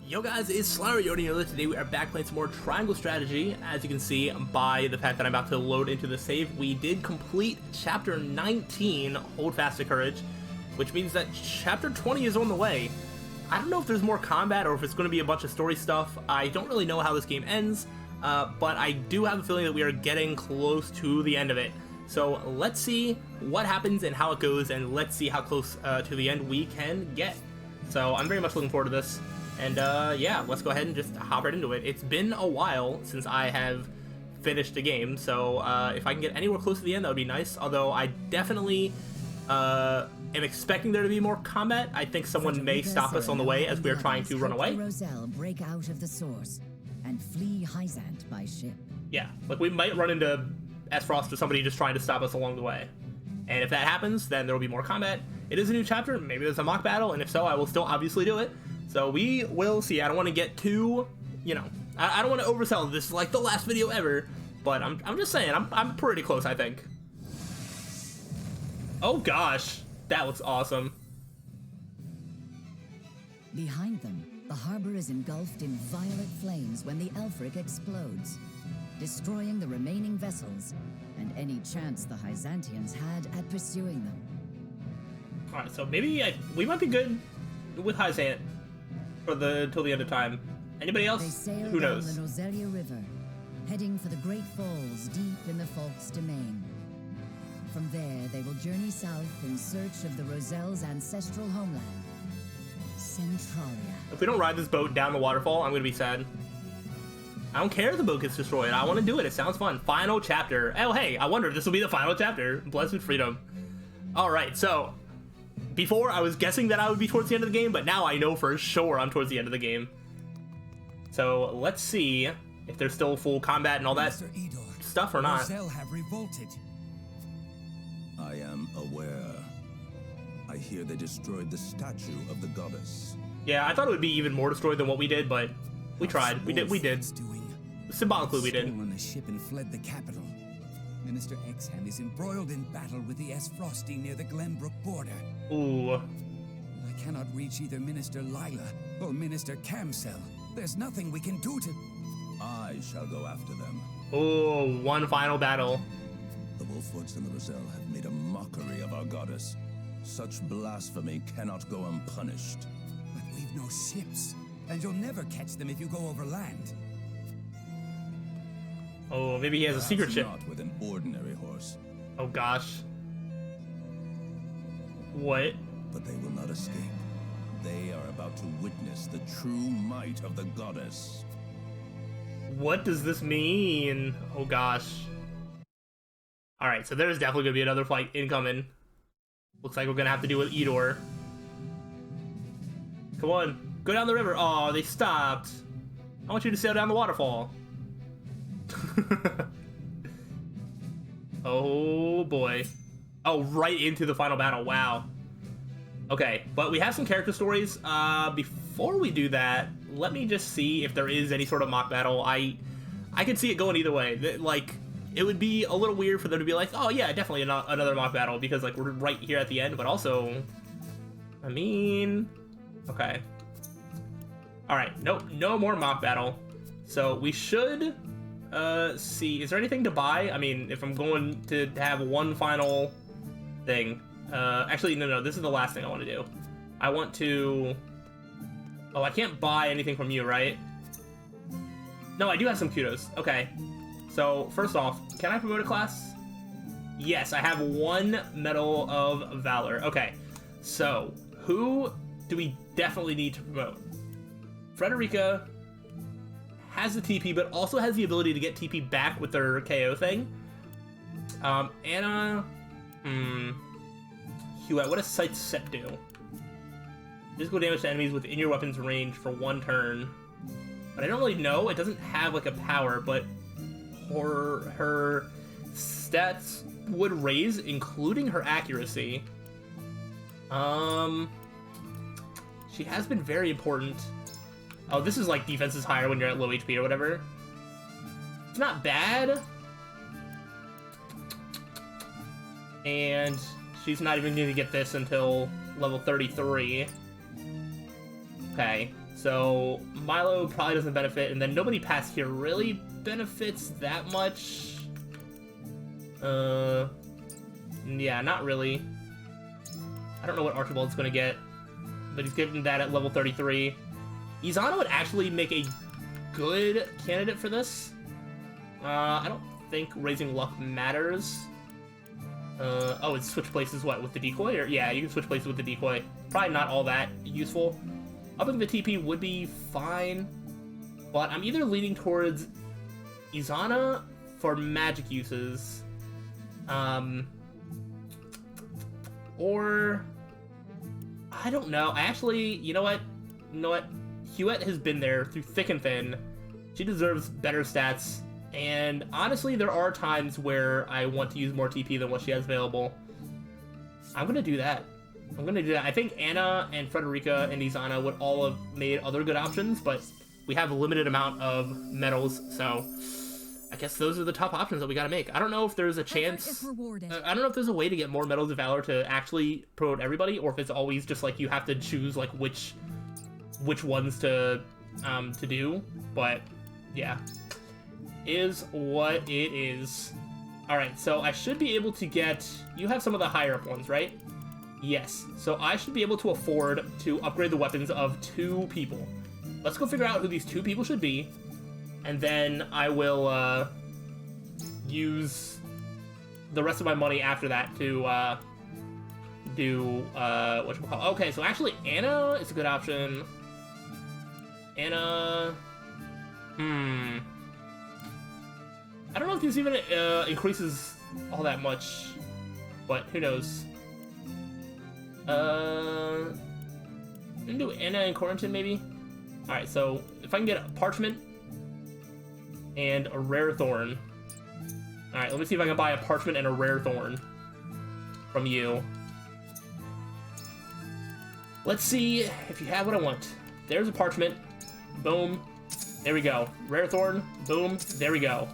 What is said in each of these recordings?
Yo guys, it's slyroh here. Today we are back playing some more Triangle Strategy. As you can see by the fact that I'm about to load into the save, we did complete Chapter 19, Hold Fast to Courage, which means that Chapter 20 is on the way. I don't know if there's more combat or if it's going to be a bunch of story stuff. I don't really know how this game ends, but I do have a feeling that we are getting close to the end of it. So let's see what happens and how it goes, and let's see how close to the end we can get. So I'm very much looking forward to this. And yeah, let's go ahead and just hop right into it. It's been a while since I have finished the game, so if I can get anywhere close to the end, that would be nice. Although I definitely am expecting there to be more combat. I think someone may stop us on the way as we are trying to run away. Roselle break out of the source and flee Hyzant by ship. Yeah, like we might run into Frost or somebody just trying to stop us along the way. And if that happens, then there will be more combat. It is a new chapter. Maybe there's a mock battle, and if so, I will still obviously do it. So we will see. I don't want to get too, you know, I don't want to oversell this is like the last video ever, but I'm just saying, I'm pretty close, I think. Oh gosh, that looks awesome. Behind them, the harbor is engulfed in violet flames when the Elfric explodes, destroying the remaining vessels and any chance the Hyzantians had at pursuing them. Alright, so maybe we might be good with Hyzant till the end of time. Anybody else? They sail Who knows? down the Nozelia River, heading for the Great Falls deep in the Folk's domain. From there, they will journey south in search of the Roselle's ancestral homeland, Centralia. If we don't ride this boat down the waterfall, I'm gonna be sad. I don't care if the boat gets destroyed. I want to do it. It sounds fun. Final chapter. Oh, hey, I wonder if this will be the final chapter. Blessed freedom. All right, so before, I was guessing that I would be towards the end of the game, but now I know for sure I'm towards the end of the game. So let's see if there's still full combat and all that Idore, stuff or not. Roselle have revolted. I am aware. I hear they destroyed the statue of the goddess. Yeah, I thought it would be even more destroyed than what we did, but we tried. We did. Symbolically, we did. Stolen a ship and fled the capital. Minister Exham is embroiled in battle with the Frosty near the Glenbrook border. Ooh. I cannot reach either Minister Lila or Minister Camsell. There's nothing we can do to... I shall go after them. Ooh, one final battle. The Wolfwoods and the Roselle have made a mockery of our goddess. Such blasphemy cannot go unpunished. But we've no ships, and you'll never catch them if you go over land. Oh, maybe he has a secret ship. Not with an ordinary horse. Oh gosh. What? But they will not escape. They are about to witness the true might of the goddess. What does this mean? Oh gosh. Alright, so there's definitely gonna be another flight incoming. Looks like we're gonna have to do with Idore. Come on, go down the river. Oh, they stopped. I want you to sail down the waterfall. Oh boy. Oh, right into the final battle. Wow. Okay, but we have some character stories. Before we do that, let me just see if there is any sort of mock battle. I could see it going either way. Like, it would be a little weird for them to be like, oh yeah, definitely another mock battle, because like we're right here at the end, but also, I mean, okay. Alright, nope, no more mock battle. So we should see, is there anything to buy? I mean, if I'm going to have one final thing. Actually, no, this is the last thing I want to do. I want to... Oh, I can't buy anything from you, right? No, I do have some kudos. Okay. So, first off, can I promote a class? Yes, I have 1 Medal of Valor. Okay. So, who do we definitely need to promote? Frederica has the TP, but also has the ability to get TP back with their KO thing. Anna... Hewitt, what does Sight Set do? Physical damage to enemies within your weapon's range for 1 turn. But I don't really know. It doesn't have like a power, but her stats would raise, including her accuracy. She has been very important. Oh, this is like defense is higher when you're at low HP or whatever. It's not bad. And she's not even going to get this until level 33. Okay, so So Milo probably doesn't benefit, and then nobody past here really benefits that much. Yeah, not really. I don't know what Archibald's gonna get, but he's given that at level 33. Izana would actually make a good candidate for this. I don't think raising luck matters. Oh, it's switch places what, with the decoy? Or yeah, you can switch places with the decoy. Probably not all that useful. Upping the TP would be fine, but I'm either leaning towards Izana for magic uses, or I don't know. I actually, you know what? Huette has been there through thick and thin. She deserves better stats, and honestly, there are times where I want to use more TP than what she has available. I'm gonna do that. I think Anna and Frederica and Izana would all have made other good options, but we have a limited amount of medals, so I guess those are the top options that we gotta make. I don't know if there's a chance. I don't know if there's a way to get more medals of valor to actually promote everybody, or if it's always just like you have to choose like which ones to do. But yeah, is what it is. All right, so I should be able to get. You have some of the higher up ones, right? Yes. So I should be able to afford to upgrade the weapons of 2 people. Let's go figure out who these 2 people should be. And then I will use the rest of my money after that to do whatchamacallit. Okay, so actually Anna is a good option. Anna, I don't know if this even increases all that much, but who knows. I'm gonna do Anna and Corrington maybe. All right, so if I can get a parchment and a rare thorn. All right, let me see if I can buy a parchment and a rare thorn from you. Let's see if you have what I want. There's a parchment. Boom. There we go. Rare thorn. Boom. There we go.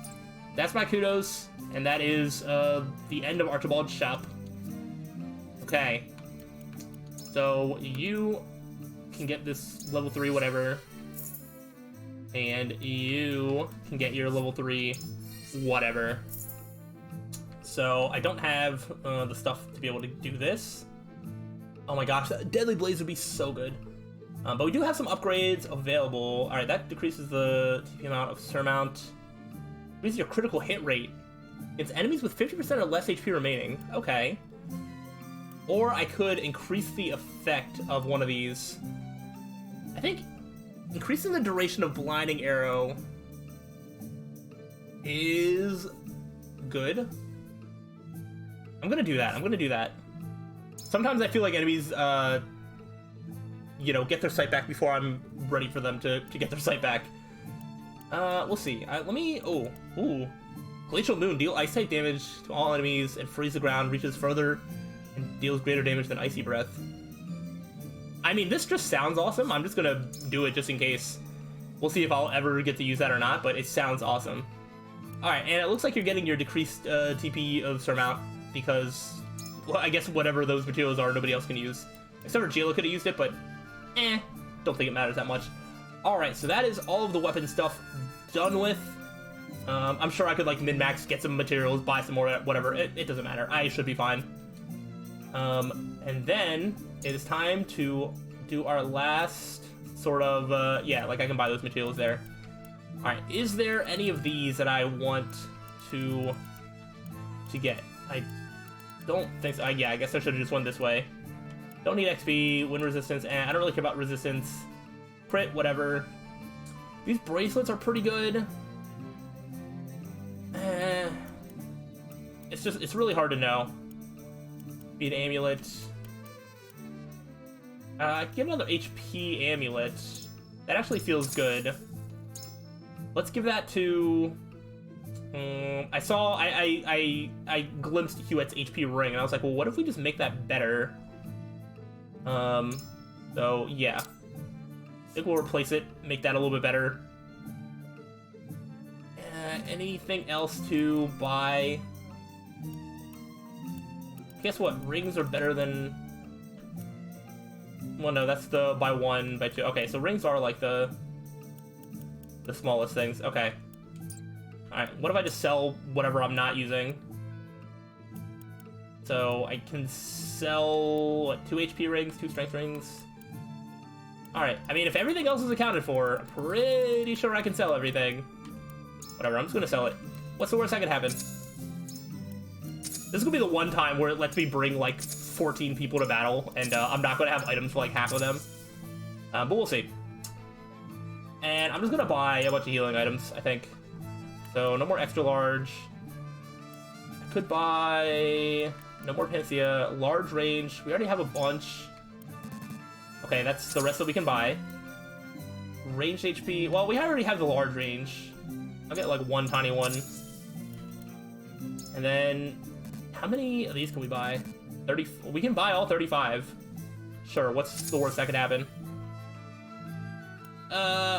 That's my kudos, and that is the end of Archibald's shop. Okay. So you can get this level 3 whatever. And you can get your level 3 whatever. So I don't have the stuff to be able to do this. Oh my gosh, that Deadly Blaze would be so good. But we do have some upgrades available. Alright, that decreases the TP amount of Surmount. Increases your critical hit rate. It's enemies with 50% or less HP remaining. Okay. Or I could increase the effect of one of these. I think increasing the duration of Blinding Arrow is good. I'm gonna do that. Sometimes I feel like enemies, get their sight back before I'm ready for them to get their sight back. We'll see. Ooh. Glacial Moon, deal ice type damage to all enemies and freeze the ground, reaches further and deals greater damage than Icy Breath. I mean, this just sounds awesome. I'm just gonna do it just in case. We'll see if I'll ever get to use that or not, but it sounds awesome. Alright, and it looks like you're getting your decreased TP of Surmount because, well, I guess whatever those materials are, nobody else can use. Except for Jayla could have used it, but don't think it matters that much. Alright, so that is all of the weapon stuff done with. I'm sure I could, like, min-max, get some materials, buy some more, whatever. It doesn't matter. I should be fine. And then it is time to do our last sort of, like I can buy those materials there. Alright, is there any of these that I want to get? I don't think so. Yeah, I guess I should have just went this way. Don't need XP, wind resistance, and I don't really care about resistance. Crit, whatever. These bracelets are pretty good. It's really hard to know. Speed amulet. Give another HP amulet. That actually feels good. Let's give that to. I glimpsed Huette's HP ring, and I was like, well, what if we just make that better? So yeah, I think we'll replace it, make that a little bit better. Anything else to buy? Guess what? Rings are better than. Well, no, that's the by 1, by 2. Okay, so rings are like the smallest things. Okay. Alright, what if I just sell whatever I'm not using? So I can sell, what, 2 HP rings, 2 strength rings. Alright, I mean, if everything else is accounted for, I'm pretty sure I can sell everything. Whatever, I'm just gonna sell it. What's the worst that could happen? This is gonna be the one time where it lets me bring, like, 14 people to battle, and I'm not gonna have items for, like, half of them. But we'll see. And I'm just gonna buy a bunch of healing items, I think. So, no more extra large. I could buy... No more Panacea. Large range. We already have a bunch. Okay, that's the rest that we can buy. Ranged HP. Well, we already have the large range. I'll get like one tiny one. And then, how many of these can we buy? 30. We can buy all 35. Sure, what's the worst that could happen?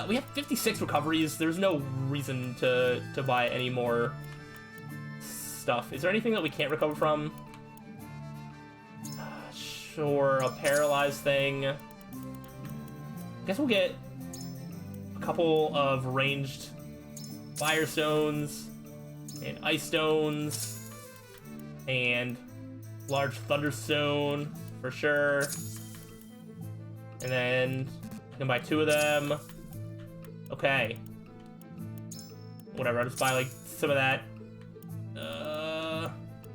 We have 56 recoveries. There's no reason to buy any more stuff. Is there anything that we can't recover from? Sure, a paralyzed thing. I guess we'll get a couple of ranged fire stones and ice stones and large thunderstone for sure. And then I can buy 2 of them. Okay. Whatever, I'll just buy like some of that.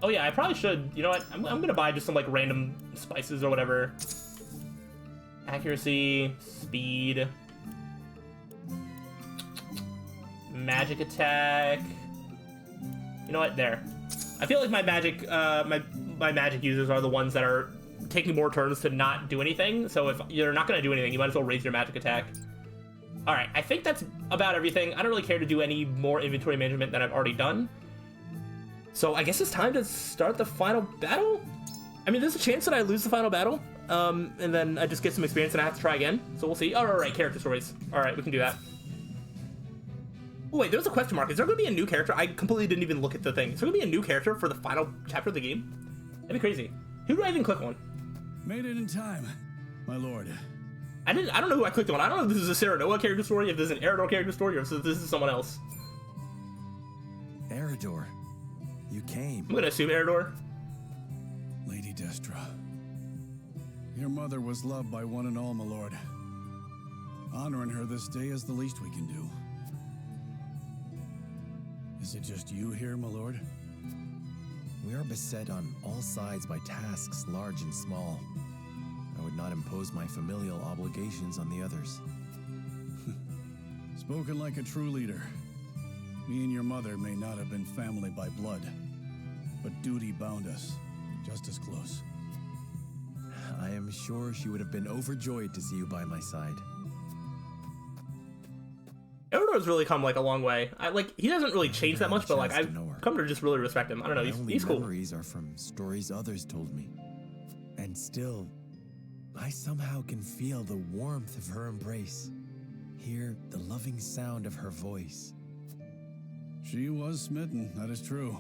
Oh yeah, I probably should. You know what? I'm gonna buy just some like random spices or whatever. Accuracy, speed, magic attack. You know what? There. I feel like my magic, my magic users are the ones that are taking more turns to not do anything. So if you're not gonna do anything, you might as well raise your magic attack. All right, I think that's about everything. I don't really care to do any more inventory management than I've already done. So I guess it's time to start the final battle. I mean, there's a chance that I lose the final battle, and then I just get some experience and I have to try again. So we'll see. All right, character stories. All right, we can do that. Oh, wait, there's a question mark. Is there going to be a new character? I completely didn't even look at the thing. Is there going to be a new character for the final chapter of the game? That'd be crazy. Who do I even click on? Made it in time, my lord. I don't know who I clicked on. I don't know if this is a Sarah Noah character story, if this is an Idore character story, or if this is someone else. Idore, you came. I'm going to assume Idore. Lady Destra, your mother was loved by one and all, my lord. Honoring her this day is the least we can do. Is it just you here, my lord? We are beset on all sides by tasks large and small. I would not impose my familial obligations on the others. Spoken like a true leader. Me and your mother may not have been family by blood, but duty bound us just as close. I am sure she would have been overjoyed to see you by my side. Idore's really come like a long way. He doesn't really change that much, but like I've come to just really respect him. I don't know, he's cool. My memories are from stories others told me, and still, I somehow can feel the warmth of her embrace, hear the loving sound of her voice. She was smitten, that is true.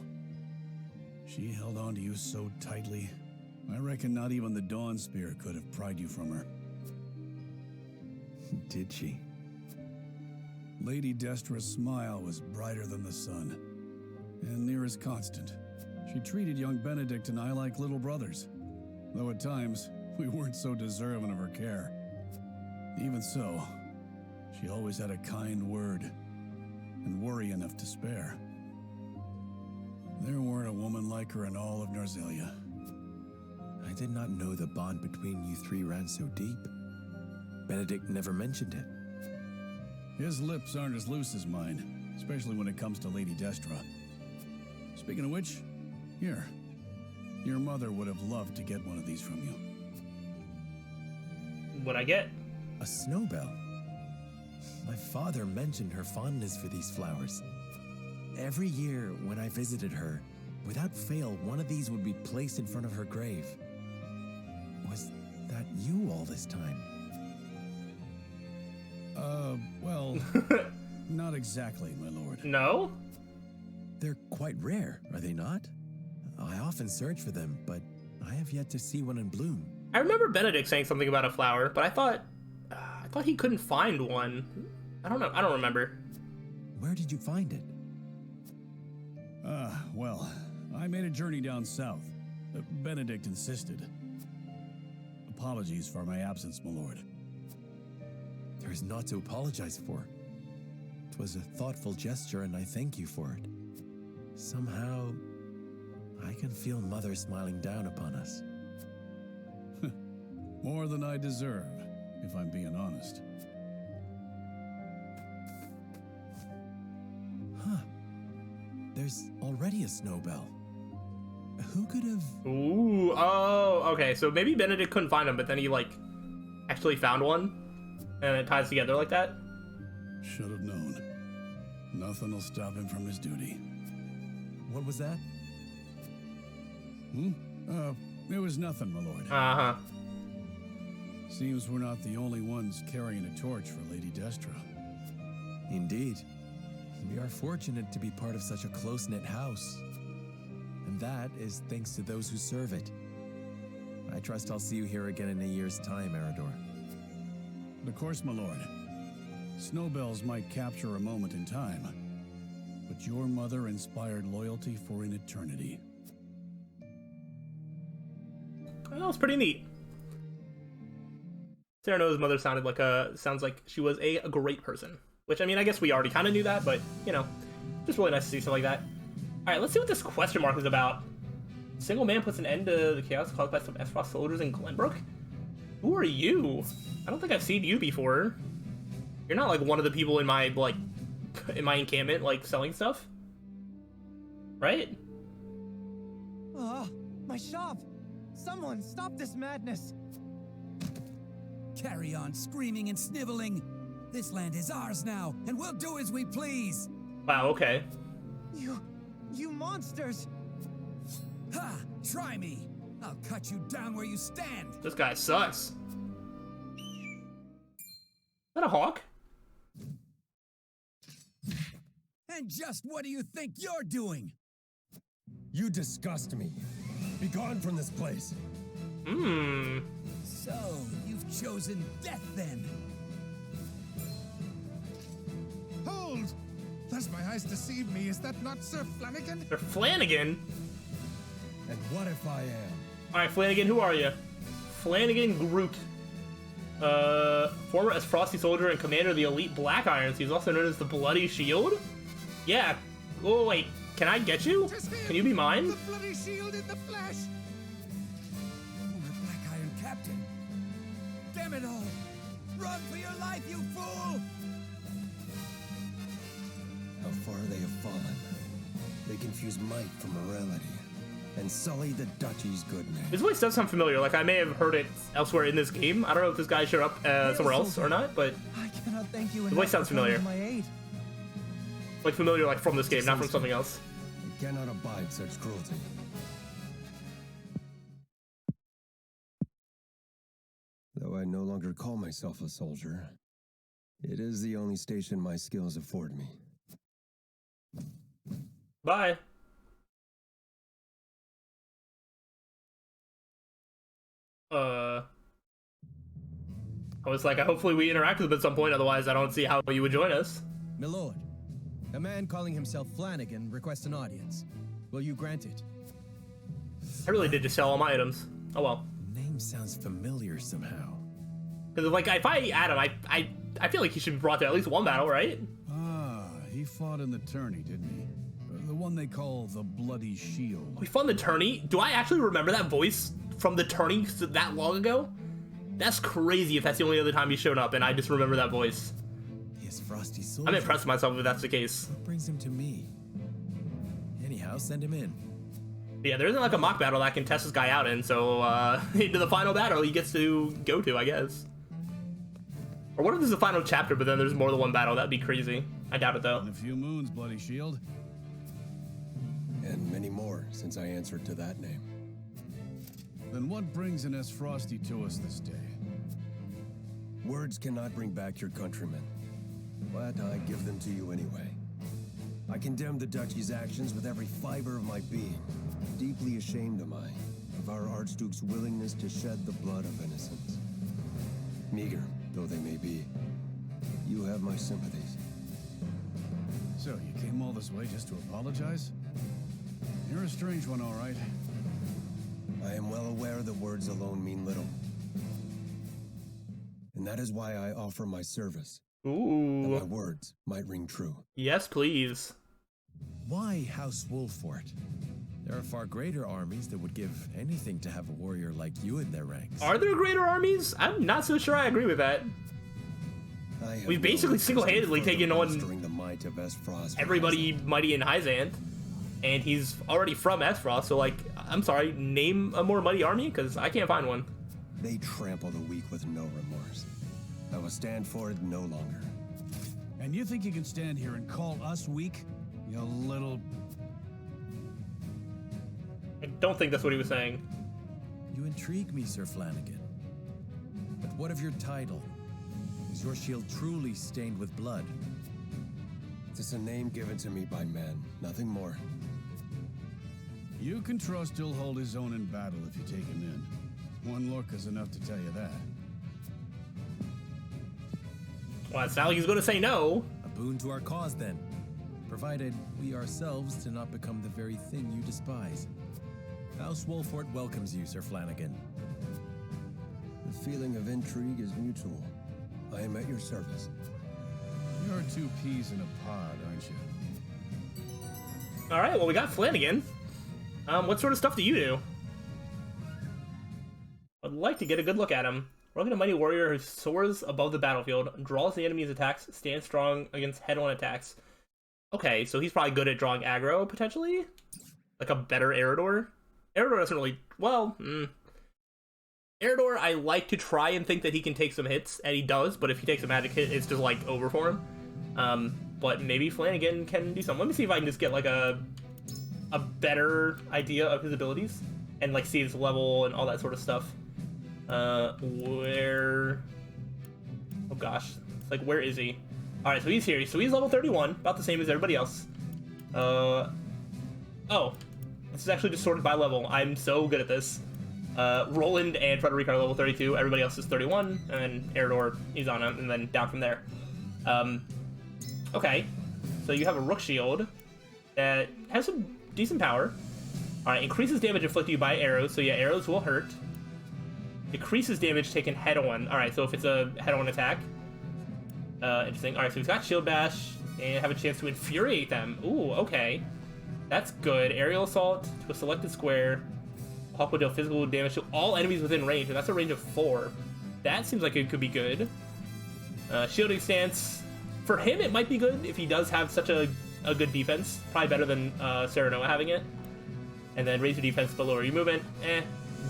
She held on to you so tightly, I reckon not even the Dawn Spear could have pried you from her. Did she? Lady Destra's smile was brighter than the sun, and near as constant. She treated young Benedict and I like little brothers, though at times we weren't so deserving of her care. Even so, she always had a kind word, and worry enough to spare. There weren't a woman like her in all of Narzelia. I did not know the bond between you three ran so deep. Benedict never mentioned it. His lips aren't as loose as mine, especially when it comes to Lady Destra. Speaking of which, here. Your mother would have loved to get one of these from you. What'd I get? A snowbell. My father mentioned her fondness for these flowers. Every year when I visited her, without fail, one of these would be placed in front of her grave. Was that you all this time? Well, not exactly, my lord. No? They're quite rare, are they not? I often search for them, but I have yet to see one in bloom. I remember Benedict saying something about a flower, but I thought he couldn't find one. I don't know. I don't remember. Where did you find it? Well, I made a journey down south. Benedict insisted. Apologies for my absence, my lord. There's naught to apologize for. It was a thoughtful gesture, and I thank you for it. Somehow, I can feel Mother smiling down upon us. More than I deserve, if I'm being honest. Huh. There's already a snowbell. Who could have... Ooh, oh, okay. So maybe Benedict couldn't find him, but then he, like, actually found one, and it ties together like that? Should have known. Nothing will stop him from his duty. What was that? It was nothing, my lord. Uh-huh. Seems we're not the only ones carrying a torch for Lady Destra. Indeed. We are fortunate to be part of such a close-knit house. And that is thanks to those who serve it. I trust I'll see you here again in a year's time, Idore. Of course, my lord. Snowbells might capture a moment in time, but your mother inspired loyalty for an eternity. That was pretty neat. Cyrano's mother sounds like she was a great person. Which, I mean, I guess we already kind of knew that, but, you know, just really nice to see something like that. Alright, let's see what this question mark is about. Single man puts an end to the chaos caused by some Esfrost soldiers in Glenbrook? Who are you? I don't think I've seen you before. You're not, like, one of the people in my, like, in my encampment, like, selling stuff? Right? My shop! Someone stop this madness! Carry on screaming and sniveling. This land is ours now, and we'll do as we please. Wow, okay. You monsters! Ha! Try me. I'll cut you down where you stand. This guy sucks. Is that a hawk? And just what do you think you're doing? You disgust me. Be gone from this place. So, you've chosen death then? Hold! Does my eyes deceive me? Is that not Sir Flanagan? They're Flanagan? And what if I am? Alright, Flanagan, who are you? Flanagan Groot. Former as Frosty soldier and commander of the elite Black Irons. He's also known as the Bloody Shield? Yeah. Oh, wait. Can I get you? Can you be mine? The bloody shield in the flesh! Former Black Iron Captain. Damn it all! Run for your life, you fool! How far they have fallen. They confuse might for morality and sully the duchy's good name. His voice does sound familiar. Like, I may have heard it elsewhere in this game. I don't know if this guy showed up somewhere else or not, but I cannot thank you the enough voice sounds for coming familiar. to my aid. Like, familiar, like, from this game, not from something else. I cannot abide such cruelty. Though I no longer call myself a soldier, it is the only station my skills afford me. Bye. I was like, hopefully we interact with him at some point, otherwise I don't see how you would join us. My lord, a man calling himself Flanagan requests an audience. Will you grant it? I really did just sell all my items. Oh well. Name sounds familiar somehow. Because, like, if I add him, I feel like he should be brought to at least one battle, right? He fought in the tourney, didn't he? The one they call the Bloody Shield. We fought in the tourney? Do I actually remember that voice from the tourney that long ago? That's crazy if that's the only other time he showed up and I just remember that voice. Yes, Frosty soldier. I'm impressed with myself if that's the case. What brings him to me? Anyhow, send him in. Yeah, there isn't like a mock battle that I can test this guy out in, so into the final battle he gets to go to, I guess. Or what if this is the final chapter, but then there's more than one battle? That'd be crazy. I doubt it, though. In a few moons, Bloody Shield. And many more since I answered to that name. Then what brings an S. Frosty to us this day? Words cannot bring back your countrymen, but I give them to you anyway. I condemn the duchy's actions with every fiber of my being. Deeply ashamed am I of of our Archduke's willingness to shed the blood of innocents. Meager though they may be, you have my sympathies. So, you came all this way just to apologize? You're a strange one, all right. I am well aware that words alone mean little. And that is why I offer my service. Ooh. That my words might ring true. Yes, please. Why House Wolfort? There are far greater armies that would give anything to have a warrior like you in their ranks. Are there greater armies? I'm not so sure I agree with that. We've basically single-handedly taken on the might of Esfrost everybody mighty in Hyzanth, and he's already from Esfrost, so like, I'm sorry, name a more mighty army, because I can't find one. They trample the weak with no remorse. I will stand for it no longer. And you think you can stand here and call us weak? You little... I don't think that's what he was saying. You intrigue me, Sir Flanagan. But what of your title? Is your shield truly stained with blood? It's a name given to me by men, nothing more. You can trust he'll hold his own in battle if you take him in. One look is enough to tell you that. Well, it's not like he's going to say no. A boon to our cause, then. Provided we ourselves do not become the very thing you despise. House Wolfort welcomes you, Sir Flanagan. The feeling of intrigue is mutual. I am at your service. You're two peas in a pod, aren't you? All right, well, we got Flanagan. What sort of stuff do you do? I'd like to get a good look at him. Rugged and mighty warrior who soars above the battlefield, draws the enemy's attacks, stands strong against head-on attacks. Okay, so he's probably good at drawing aggro, potentially? Like a better Idore? Idore doesn't really... Well, Idore, I like to try and think that he can take some hits, and he does, but if he takes a magic hit, it's just, like, over for him. But maybe Flanagan can do something. Let me see if I can just get, like, a better idea of his abilities, and, like, see his level and all that sort of stuff. Where... Oh, gosh. It's like, where is he? Alright, so he's here. So he's level 31, about the same as everybody else. Oh. This is actually just sorted by level. I'm so good at this. Roland and Frederica are level 32, everybody else is 31, and then Idore, he's on him, and then down from there. Okay. So you have a Rook Shield that has some decent power. Alright, increases damage inflicted to you by arrows, so yeah, arrows will hurt. Decreases damage taken head-on. Alright, so if it's a head-on attack. Interesting. Alright, so he's got Shield Bash, and have a chance to infuriate them. Ooh, okay. That's good. Aerial Assault to a selected square. Hawk will deal physical damage to all enemies within range, and that's a range of 4. That seems like it could be good. Shielding Stance. For him, it might be good if he does have such a good defense. Probably better than Slyroh having it. And then raise your defense but lower your movement.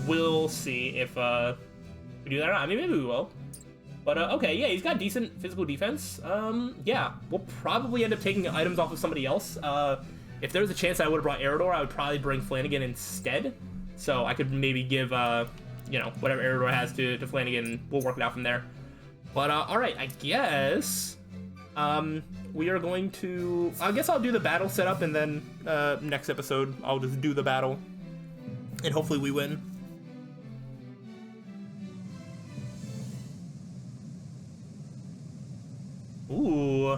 We'll see if we do that or not. I mean, maybe we will. But, okay, yeah, he's got decent physical defense. Yeah, we'll probably end up taking items off of somebody else. If there was a chance I would have brought Idore, I would probably bring Flanagan instead. So I could maybe give, you know, whatever Idore has to Flanagan. We'll work it out from there. But, alright, I guess we are going to... I guess I'll do the battle setup, and then next episode I'll just do the battle. And hopefully we win. Ooh.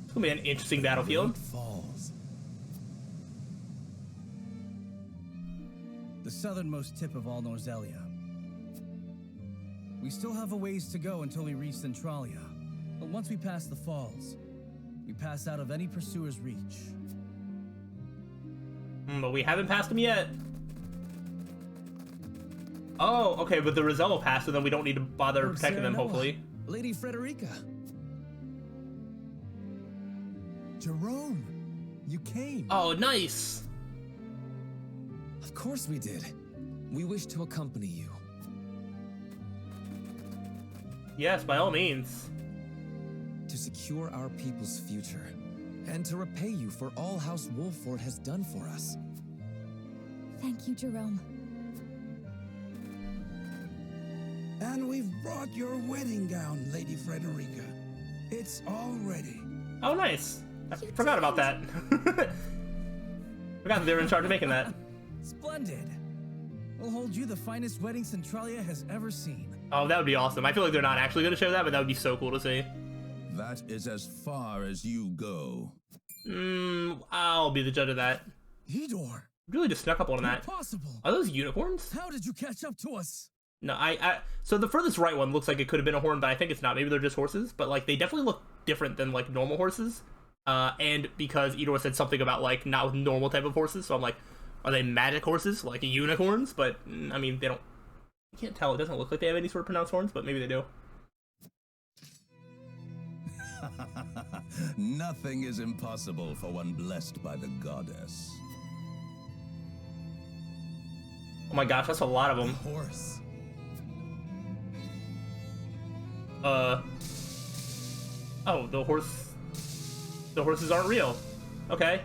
It's gonna be an interesting battlefield. Falls. The southernmost tip of all Norzelia. We still have a ways to go until we reach Centralia. But once we pass the falls, we pass out of any pursuer's reach. But we haven't passed them yet. Oh, okay, but the Roselle will pass, so then we don't need to bother Lord protecting them, Serenoa, hopefully. Lady Frederica. Jerome, you came. Oh, nice. Of course we did. We wish to accompany you. Yes, by all means. To secure our people's future. And to repay you for all House Wolfort has done for us. Thank you, Jerome. And we've brought your wedding gown, Lady Frederica. It's all ready. Oh, nice. I forgot about that. Forgot that they were in charge of making that. Splendid. We'll hold you the finest wedding Centralia has ever seen. Oh, that would be awesome. I feel like they're not actually going to show that, but that would be so cool to see. That is as far as you go. I'll be the judge of that. Idore! Really just snuck up on that. Impossible! Are those unicorns? How did you catch up to us? No, so the furthest right one looks like it could have been a horn, but I think it's not. Maybe they're just horses, but like they definitely look different than like normal horses. And because Idore said something about like not normal type of horses, so I'm like, are they magic horses like unicorns? But I mean, they don't. You can't tell. It doesn't look like they have any sort of pronounced horns, but maybe they do. Nothing is impossible for one blessed by the goddess. Oh my gosh, that's a lot of them. Horse. Oh, the horses aren't real. Okay.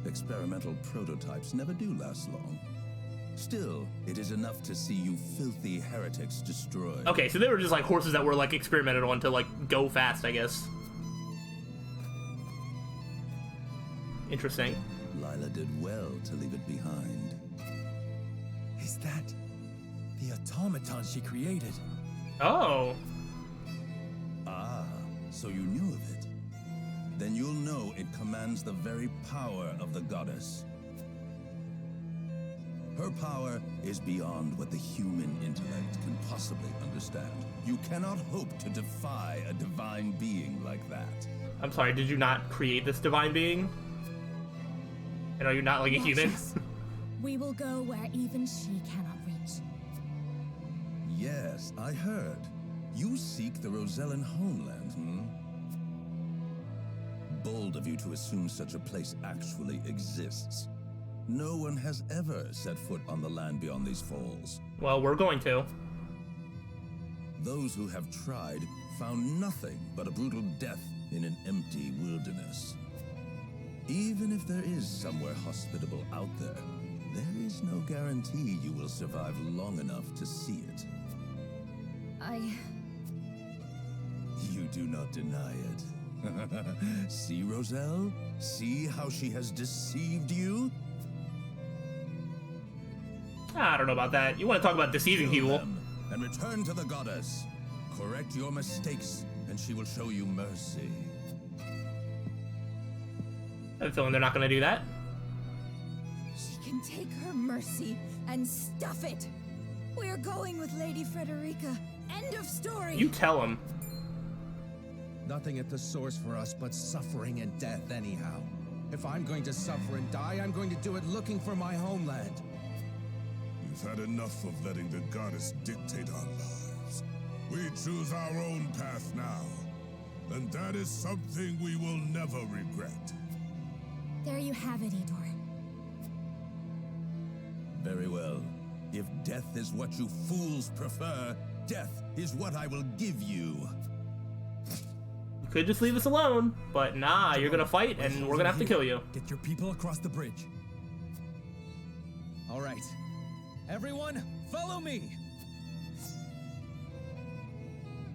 Experimental prototypes never do last long. Still, it is enough to see you filthy heretics destroyed. Okay, so they were just like horses that were like experimented on to like go fast, I guess. Interesting. Lila did well to leave it behind. Is that the automaton she created? Oh. Ah, so you knew of it. Then you'll know it commands the very power of the goddess. Her power is beyond what the human intellect can possibly understand. You cannot hope to defy a divine being like that. I'm sorry, did you not create this divine being? And are you not like a human? We will go where even she cannot reach. Yes, I heard. You seek the Rosellan homeland, Bold of you to assume such a place actually exists. No one has ever set foot on the land beyond these falls. Well, we're going to. Those who have tried found nothing but a brutal death in an empty wilderness. Even if there is somewhere hospitable out there, there is no guarantee you will survive long enough to see it. You do not deny it. See, Roselle? See how she has deceived you? I don't know about that. You want to talk about deceiving Kill people? them and return to the goddess. Correct your mistakes, and she will show you mercy. I have a feeling they're not going to do that. She can take her mercy and stuff it. We're going with Lady Frederica. End of story. You tell him. Nothing at the source for us but suffering and death anyhow. If I'm going to suffer and die, I'm going to do it looking for my homeland. We've had enough of letting the goddess dictate our lives. We choose our own path now, and that is something we will never regret. There you have it, Idore. Very well. If death is what you fools prefer, death is what I will give you. You could just leave us alone, but nah, you're going to fight, and we're going to have to kill you. Get your people across the bridge. All right. Everyone, follow me!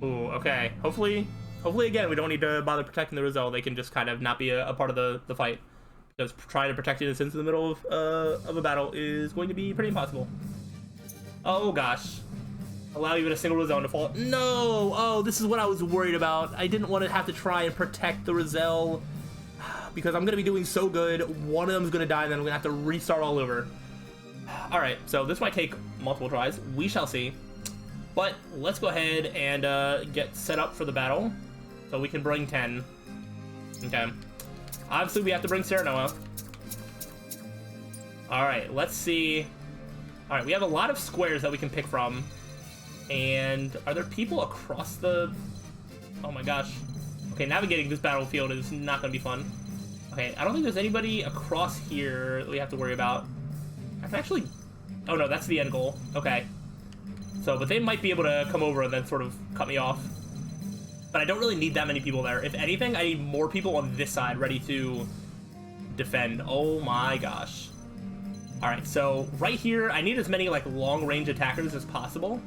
Ooh, okay. Hopefully again, we don't need to bother protecting the Roselle. They can just kind of not be a part of the fight. Because trying to protect innocents in the middle of a battle is going to be pretty impossible. Oh gosh. Allow even a single Roselle to fall. No! Oh, this is what I was worried about. I didn't want to have to try and protect the Roselle. Because I'm going to be doing so good. One of them is going to die, and then I'm going to have to restart all over. Alright, so this might take multiple tries. We shall see. But let's go ahead and get set up for the battle. So we can bring 10. Okay. Obviously, we have to bring Serenoa. Alright, let's see. Alright, we have a lot of squares that we can pick from. And are there people across the... Oh my gosh. Okay, navigating this battlefield is not going to be fun. Okay, I don't think there's anybody across here that we have to worry about. I can actually... Oh no, that's the end goal. Okay. So, but they might be able to come over and then sort of cut me off. But I don't really need that many people there. If anything, I need more people on this side ready to defend. Oh my gosh. Alright, so right here, I need as many like long-range attackers as possible.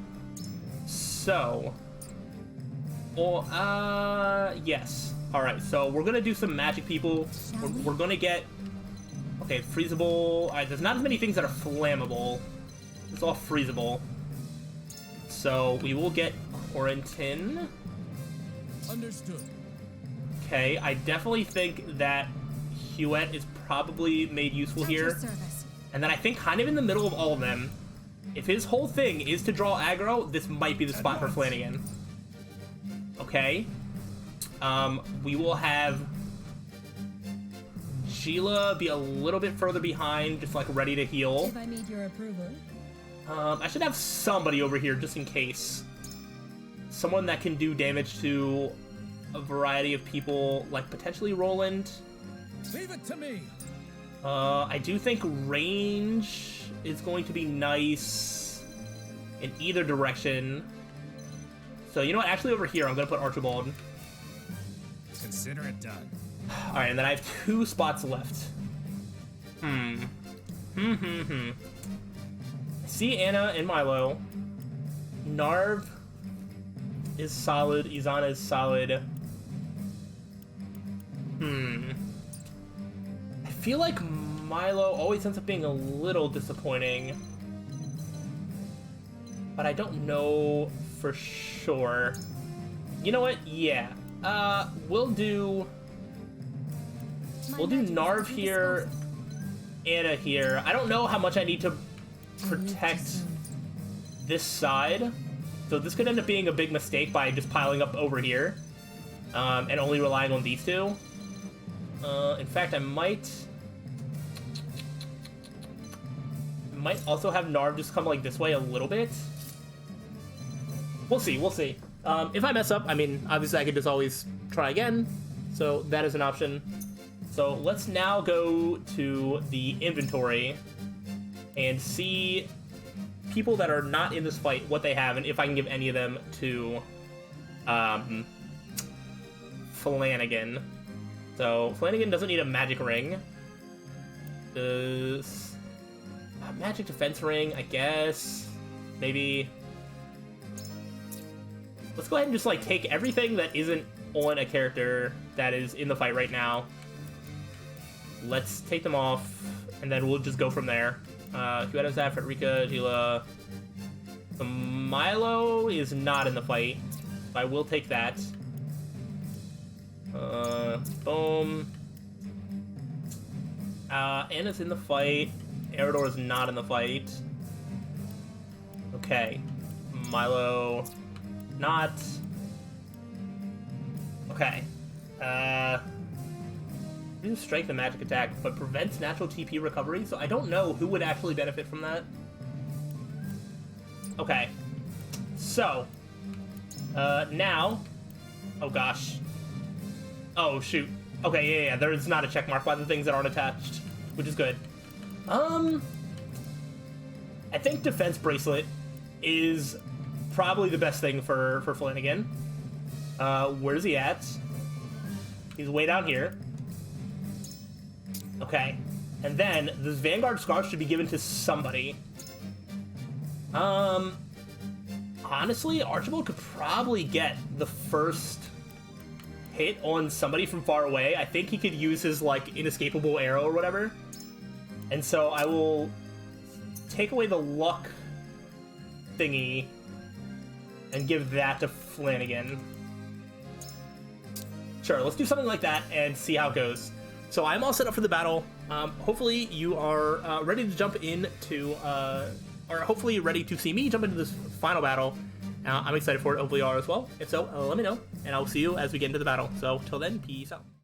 So... Well, yes. Alright, so we're gonna do some magic people. We're gonna get... Okay, freezable. Alright, there's not as many things that are flammable. It's all freezable. So we will get Quarantine. Understood. Okay, I definitely think that Huette is probably made useful here. And then I think kind of in the middle of all of them, if his whole thing is to draw aggro, this might be the spot for Flanagan. Okay. We will have Sheila be a little bit further behind, just like ready to heal. If I need your approval. I should have somebody over here just in case. Someone that can do damage to a variety of people, like potentially Roland. Leave it to me. I do think range is going to be nice in either direction. So you know what? Actually, over here, I'm gonna put Archibald. Consider it done. All right, and then I have 2 spots left. See Anna and Milo. Narv is solid. Izana is solid. I feel like Milo always ends up being a little disappointing. But I don't know for sure. You know what? Yeah. We'll do Narv here, Anna here. I don't know how much I need to protect this side. So this could end up being a big mistake by just piling up over here. And only relying on these 2. In fact, I might also have Narv just come like this way a little bit. We'll see, we'll see. If I mess up, I mean, obviously I could just always try again. So that is an option. So let's now go to the inventory and see people that are not in this fight, what they have, and if I can give any of them to Flanagan. So Flanagan doesn't need a magic ring. Does a magic defense ring, I guess. Maybe. Let's go ahead and just like take everything that isn't on a character that is in the fight right now. Let's take them off, and then we'll just go from there. Huetta, Zaf, Frederica, Gila. The Milo is not in the fight, so I will take that. Boom. Anna's in the fight. Idore is not in the fight. Okay. Milo, not. Okay. Reduce strength and magic attack, but prevents natural TP recovery, so I don't know who would actually benefit from that. Okay. So, now, oh gosh. Oh shoot. Okay, yeah, there is not a check mark by the things that aren't attached, which is good. I think Defense Bracelet is probably the best thing for Flanagan. Where's he at? He's way down here. Okay. And then, this Vanguard Scarf should be given to somebody. Honestly, Archibald could probably get the first hit on somebody from far away. I think he could use his, like, inescapable arrow or whatever. And so I will take away the luck thingy and give that to Flanagan. Sure, let's do something like that and see how it goes. So I'm all set up for the battle. Hopefully you are ready to jump into, or hopefully ready to see me jump into this final battle. I'm excited for it. Hopefully you are as well. If so, let me know, and I'll see you as we get into the battle. So till then, peace out.